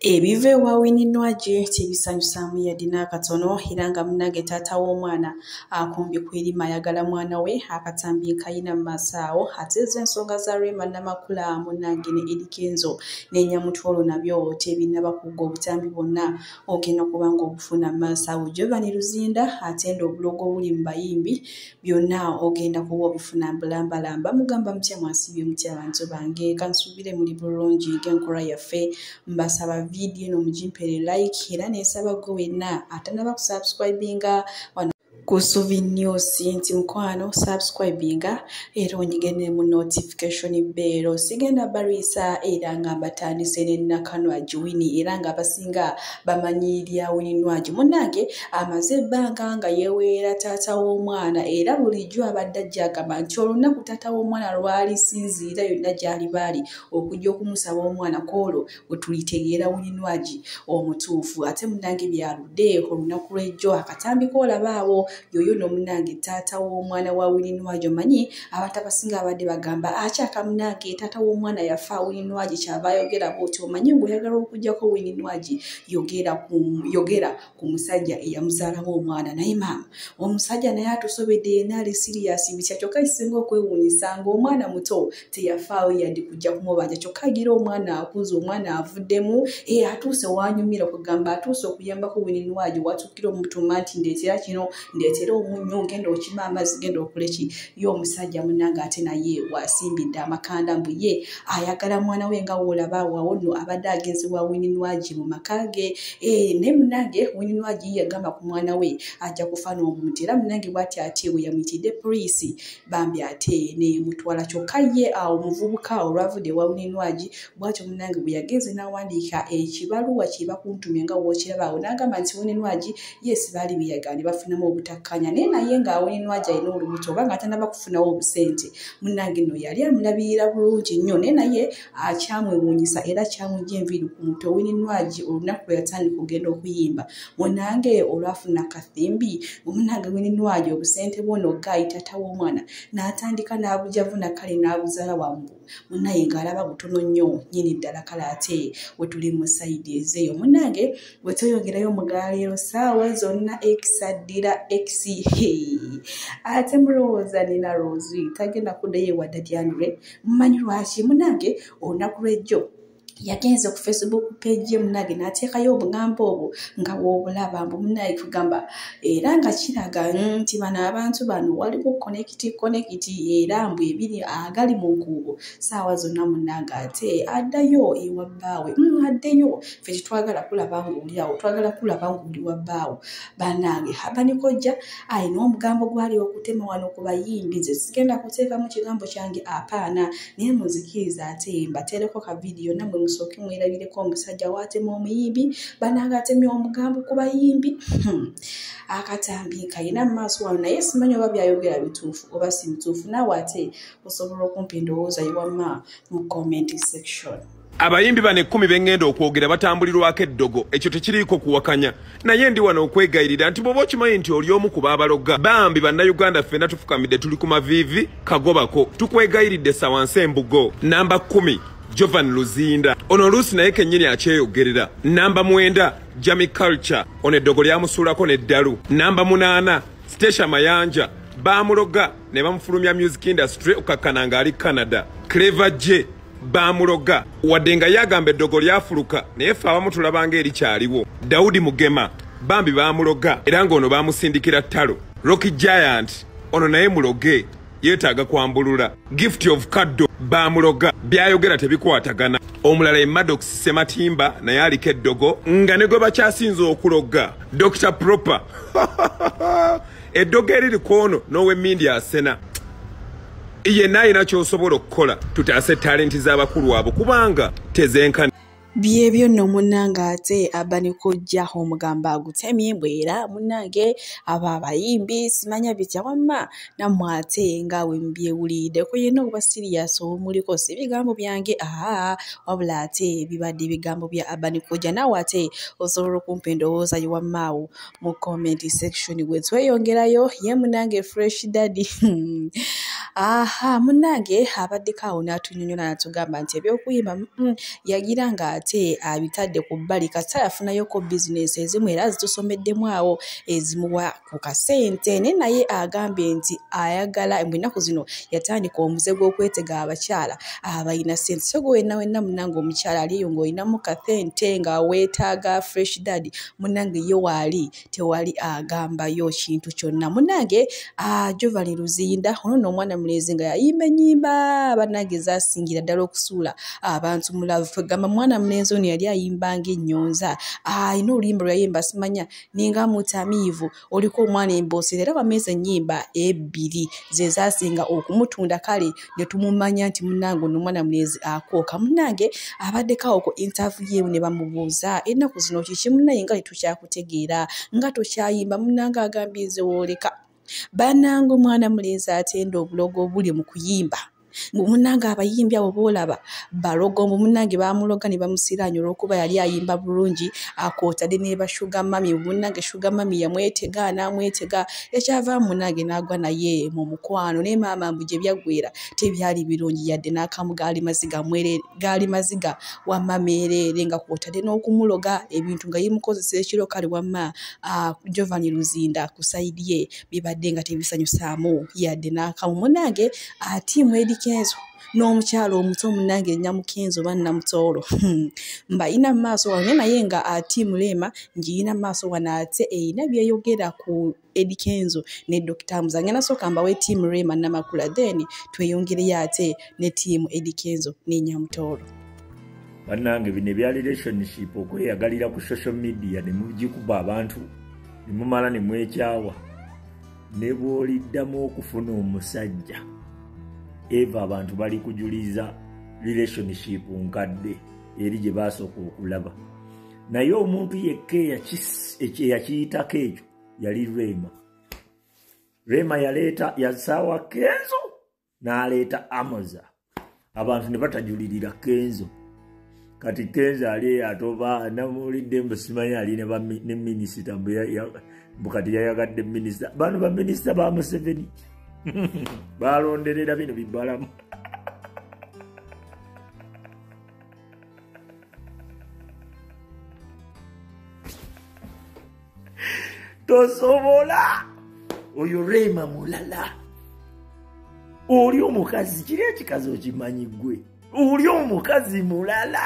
Ebive wa Winnie tebisanyusa yadde n'akatono era nga munnange taata w'omwana akumbye ku erima ayagala mwana we akatambi kayina mu maaso awo ate ensonga za Rema Namakula munnange ne Eddy Kenzo ne Nyamutolo nabyo tebinnaba kugga obutambi bwonna ogenda kuba nga obufuna mu maaso awo Giovanni Luzinda atenda obulogo obuli mu bayimbi byonna ogenda kuba obifuna mbulambalamba mugamba mutya mwasibye mutya abantu bange kansuubire muli bulungi ng'enkola yaffe mbasaba video no mujimpere like era nesaba go wenna atanaba kusubscribinga ku Suvi News nti mukwano subscribinga era onyigene mu notification bell sigenda barisa era nga batandise ne Nakanwa Winnie era nga basinga bamanyirya Winnie munnange amaze banga nga yeweera taata w'omwana era bulijjo abadde jagamba nti olunaku taata w'omwana lwali sinziira yonna gyali bali okujja okumusaba omwana kolo wetulitegeera Winnie omutuufu ate munnange byaludde olunaku lw'ejjo akatambi kolabaawo yoyo no munnange taata w'omwana wa Winnie manyi abantu abasinga abadde bagamba akyaka munnange taata w'omwana yafa Winnie kyava ayogera bw'oti omanyi ng'oyagala okujjako Winnie yogera ku musajja eyamuzaalamu omwana naye maama omusajja naye atusobedde yenna ali serious bitya kyokka kisinga okwewuunyisa ng'omwana muto teyafaawo yadde kujja kumubanja kyokka agira omwana akuze omwana avuddemu atuuse wanyumira okugamba atuuse okuyambako Winnie watuukira omutuma nti ndeetera kino ndeetera omunyo ngenda okima amazzi genda okuleki ye omusajja munnange ate naye wasimbidde amakanda mbu ye ayagala mwana we nga woolaba wawo nno abadde agezebwa Winnie mu maka ge ne munnange Winnie yagamba ku mwana we ajja kufa n'omuntu era munnange bw'ati ate we yamuyitidde poliisi bambi ate ne mutwala kyokka ye awo omuvubuka olwavudde wa Winnie bw'atyo munnange bwe yageze n'awandiika ekibaluwa kye bakuntumye nga wookirabaawo n'agamba nti Winnie yes baali beyagaane bafunamu obutakkanya naye naye nga Winnie alina olubuto oba nga atanaba kufunawo obusente munnange nno yali amulabirira bulungi nnyo naye naye akyamwewuunyisa era kyamujja enviiri ku mutwe Winnie olunaku lwe yatandika okugenda okuyimba munnange olwafuna kathimbi munnange Winnie obusente bwono gayi taata w'omwana n'atandika n'abujavu nakale n'abuzaala wambu munnaye ng'alaba butono nnyo nnyini ddala kale ate we tuli mu sayidi ezeeyo munnange bwe tweyongerayo mugaaleero saawa zonna ekisaddira ate mulowooza nina Rosie tagenda kuddayo wadda Dianre mumanyi lwaki munnange olunaku lw'ejjo yagenze ku Facebook page munnange n'ateekayo obugambo obwo nga woobulaba mbu munnange kugamba era nga kiraga nti bano abantu bano waliwo connect era mbu ebiri agali mu nkuubo saawa zonna munnange ate addayo ewa bbaawe addeyo ffe tetwagala kulaba ng'oli awo twagala kulaba ng'oli wa bbaawe bannange habanikojja ayina omugambo gwali okutema wano ku bayimbi nze sigenda kuteekamu kigambo kyange apaana naye muzikiriza ate mbateereko ka vidiyo nammwe musooke mwerabireko omusajja waatema omuyimbi bannange atemye omugambo ku bayimbi akatambi kayina mu maaso wano naye simanyi oba byayogera bituufu oba si bituufu naawe ate osobola okumpa endowooza yiwamma mu comment section. Abayimbi bano 10 bengenda okwogera batambulirwako eddogo ekyo tekiriiko kuwakanya naye ndi wano okwegayirira nti bw'oba okimanyi nti oli omu ku baabaloga bambi bannayuganda ffenna tufukamidde tuli ku maviivi kagobako tukwegayiridde sawansi embugo namba 10 Giovanni Luzinda ono oluusi naye kennyini akyeyogerera namba 9 Jami Culture ono eddogo lyamusuulako n'eddalu namba 8 Stesha Mayanja baamuloga ne bamufulumya music industry okakkana ng'ali Canada Clever J baamuloga wadde nga yagamba eddogo lyafuluka naye ffe abamu tulabanga erikyaliwo Daudi Mugema bambi baamuloga era ng'ono baamusindikira ttalo Rocky Giant ono naye muloge yeetaaga kwambulula Gift of Kaddo baamuloga byayogera tebikwatagana omulala ye Maddox Sematimba naye aliko eddogo nga ne gwe bakyasinza okuloga Dr. Proper eddogo eriri kwono n'ow'emmindi asena yenna alina ky'osobola okukola tutaase talenti z'abakulu abo kubanga tezenkana byebyo nno munnange ate abanikojja omugamba agutemye bwera munnange aba abayimbi simanya bitya wamma nammwe ate ngaawe mbyewuliddeko yenna okuba sirias omuliko si bigambo byange wabula ate bibadde ebigambo bya abanikojja naawe ate osobola okumpa endowooza yiwammaawo mu comment section bwe tweyongerayo ye munnange fresh daddy aha munange abaddeko awo n'atunyonyola n'atugamba nti ebyokuyimba yagira ng'ate abitadde ku bbali kasa yafunayoko bizinesi ezimu era zitusomeddemu awo ezimuwa ku kasente naye agambye nti ayagala mu nnaku zino yatandika omuze gw'okwetega abakyala abalina ssente so gwe wenna munange omukyala aliyo ng'olinamu kasente nga weetaaga fresh dad munange ye waali tewali agambayo kintu kyonna munange Jovani Luzinda ono omwana mulezi nga yayimba ennyimba bannange zasingira ddala okusuula abantu mulavu gamba mwana mulenzi ono yali ayimbanga ennyonza ina oluyimba lwayimba simanya ninga mutamiivu oliko omwana emboosi era bameza ennyimba ebbiri ze zasinga okumutunda kale ne tumumanya nti munange ono omwana mulezi akooka munange abaddeko ku interview ye ne bamubuuza ennaku zino kiki munnaye nga tetukyakutegeera nga tokyayimba munange agambye nze wooleka banange omwana mulezi atenda obulogo obuli mu kuyimba munange abayimbi abo boolaba balogombo munange bamuloga ne bamusiraanya olw'okuba yali ayimba bulungi akootadde ne bashuga mami munange shuga mami yamwetega n'amwetega ekyava munange n'agwa naye mu mukwano ne maama mbu gye byaggwera tebyali birungi yadde n'akamu gaali maziga wamma meereere nga kootadde n'okumuloga ebintu nga yimukozesa ekiro kale wamma Jovani Luzinda ku sayidi ye bibadde nga tebisanyusaamu yadde n'akamu munange atiimu Kenzo n'omukyalo omuto munange Nyamukenzo bannamutoolo mbayina maaso wane naye nga atiimu Lema njiyina maaso wana ate eyina byeyogera ku Eddie Kenzo ne Dr. Muzange nasooka mbawe tiimu Lema Namakula then tweyongereyo ate ne tiimu Eddie Kenzo ne Nyamutoolo bannange bino bya relationship okweyagalira ku social media ne mugikuba abantu ne mumala ne mwekyawa ne bw'oliddamu okufuna omusajja eva abantu bali kujuliza relationship nkadde eri gye basooka okulaba naye omuntu yekka yakiyitako ekyo yali Rema yaleeta yasaawa Kenzo n'aleeta Amaza abantu ne batajulirira Kenzo kati Kenzo ali atoba namulidde mbusimanya ali ne minisita mbukati yayagadde minisita bano ba minisita ba Museveni balonderera bino bibalamu tosobola oyo Rema mulala oli omukazi kiri ekikazi okimanyi gwe oli omukazi mulala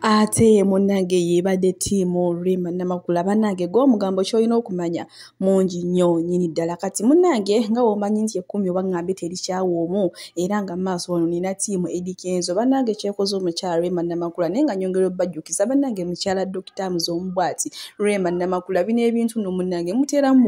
ate munange yebadde tiimu Rema Namakula bannange gw'omugambo ky'olina okumanya mungi nnyo nyini ddala kati munange nga womanyi nti ekkumi oba ŋŋambe terikyawomu era nga maaso wano nina tiimu Eddie Kenzo bannange kyekoze omukyala Rema Namakula naye nga nyongera obbajjukiza bannange mukyala Dr. Muzomu bw'ati Rema Namakula bino ebintu no munange muteeramu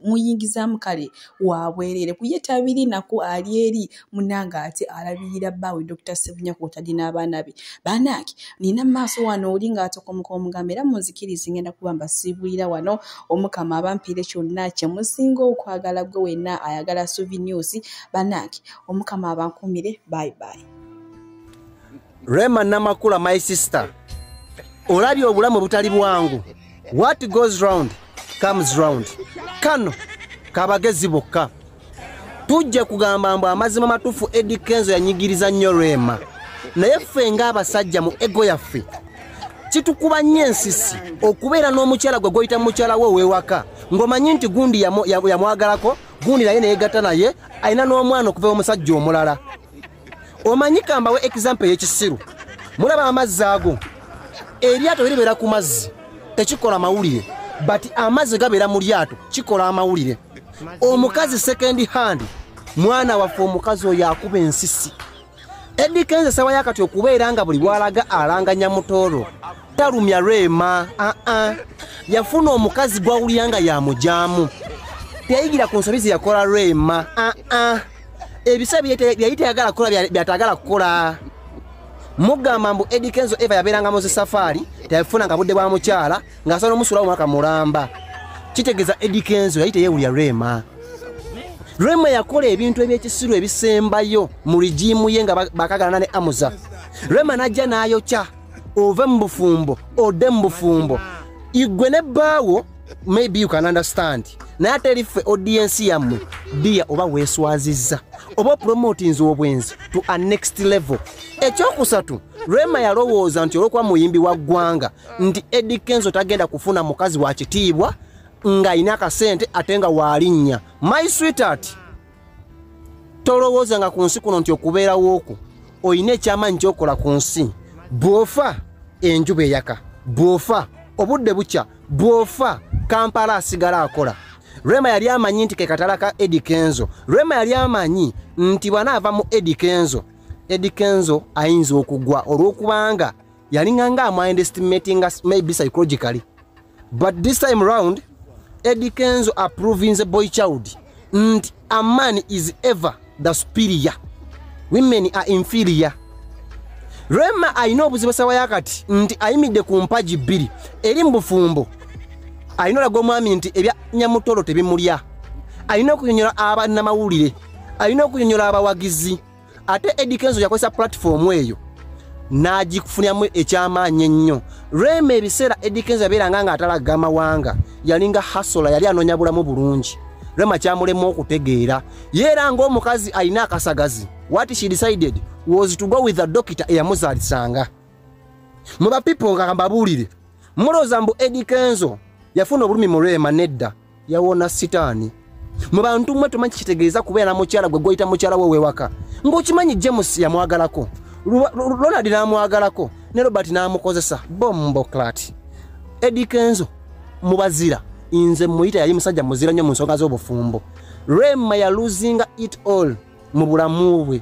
muyingizaamu kale wabwerere kuyetabiri nako ali eri munange ate alabirira bbaawe Dr. Ssebunya kwootadde n'abaana be bannange nina maaso wano oli ng'atokomuka omugambo era munzikirize ngenda kuba mbasiibulira wano omukama abampiire kyonna kye musinga okwagala gwe wenna ayagala Suvi News bannange omukama abankumire bye. Rema Namakula my sister olabye obulamu butali bwangu what goes round comes round kano kabagezi bokka tujja kugamba mbu amazima matufu Eddie Kenzo yanyigiriza nnyo Rema naye ffe ng'abasajja mu ego yaffe kitukuba nnyo ensisi okubeera n'omukyala gwe goyita mukyala we ow'ewaka ng'omanyi nti gundi yamwagalako gundi naye neyegatta naye alina n'omwana okuva omusajja omulala omanyi kambawe example y'ekisiru mulaba amazzi ago eryato liribeera ku mazzi tekikola mawulire but amazzi gabeera mu lyato kikola amawulire omukazi second hand mwana waffe omukazi oyo akuba ensisi Eddie Kenzo sawa yakati okubeera nga buli bwalaga alanga Nyamutoolo talumya Rema yafuna omukazi gwawuliranga yamujaamu teyayigira ku nsobi yakola Rema ebisa byayitayagala kukola byatagala kukola mugamba mbu Eddie Kenzo eva yabeeranga mu safari teyafunanga budde bwa mukyala ng'asala omusula omwaka mulamba kitegeza Eddie Kenzo yayite yeewulya Rema Rema yakola ebintu ebyekisiru ebisembayo mu rigimu ye nga bakagana ne Amuza. Rema najja n'ayokya ove mu bufumbo ode mu bufumbo. Igwe ne baawo maybe you can understand. Naye ate erife audience yammwe dia oba weeswazizza oba promotinze obwenzi to a next level. Ekyokusatu, Rema yalowooza nti olwokuba muyimbi wa ggwanga nti Eddie Kenzo tagenda kufuna mukazi wa kitiibwa nga alina akasente ate nga waalinnya. My sweetheart, tolowooza nga ku nsi kuno nti okubeerawo okwo oyina ekyamaanyi kyokola ku nsi. Bw'ofa enjuba eyaka, bw'ofa obudde bukya, bw'ofa Kampala asigala akola. Rema yali amanyi nti ke katala ka Eddie Kenzo. Rema yali amanyi nti bw'anaava mu Eddie Kenzo, Eddie Kenzo ayinza okugwa olw'okubanga yalinga nga underestimating us maybe psychologically. But this time round, Eddie Kenzo approving the boy child nti a man is ever the superior. Women are inferior. Rema ayina obuzibu sawa yakati nti ayimidde ku mpaji bbiri eri mu bufumbo. Ayina olaga omwami nti ebya Nyamutolo tebimulya. Ayina okunyonyola abannamawulire. Ayina okunyonyola abawagizi. Ate Eddie Kenzo yakozesa platform eyo n'agikufunyamu ekyamaanyi ennyo. Rema ebiseera Eddie Kenzo yabeeranga nga atalaga amawanga yalinga hasola, yali anoonya bulamu bulungi. Rema kyamulemu okutegeera yeera ng'omukazi alina akasagazi. What she decided was to go with the doctor eyamuzaalisanga. Mu bapipo nga mbabuulire mulowooza mbu Eddie Kenzo yafuna obulumi mu Rema? Nedda, yawona sitaani. Mu bantu mmwe tumanyi kitegeeza kubeera mukyala gwe goyita mukyala we wewaka. Ng'okimanyi James yamwagalako, Ronald n'amwagalako, ne Robert n'amukozesa bombo klat. Eddie Kenzo mubazira inze muyita yali musajja muzira nnyo mu nsonga z'obufumbo. Rema ya losing it all mu bulamu bwe.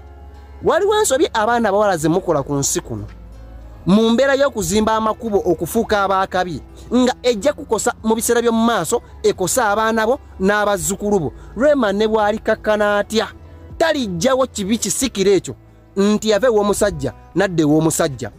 Waliwo ensobi abaana abawala ze mukola ku nsi kuno mu mbeera y'okuzimba amakubo okufuuka abaakabi nga ejja kukosa mu biseera by'omu maaso ekosa abaana bo n'abazzukulu bo. Rema ne bw'alikakkana atya talijjawo kibi kisikira ekyo nti yava ew'omusajja nadda ew'omusajja.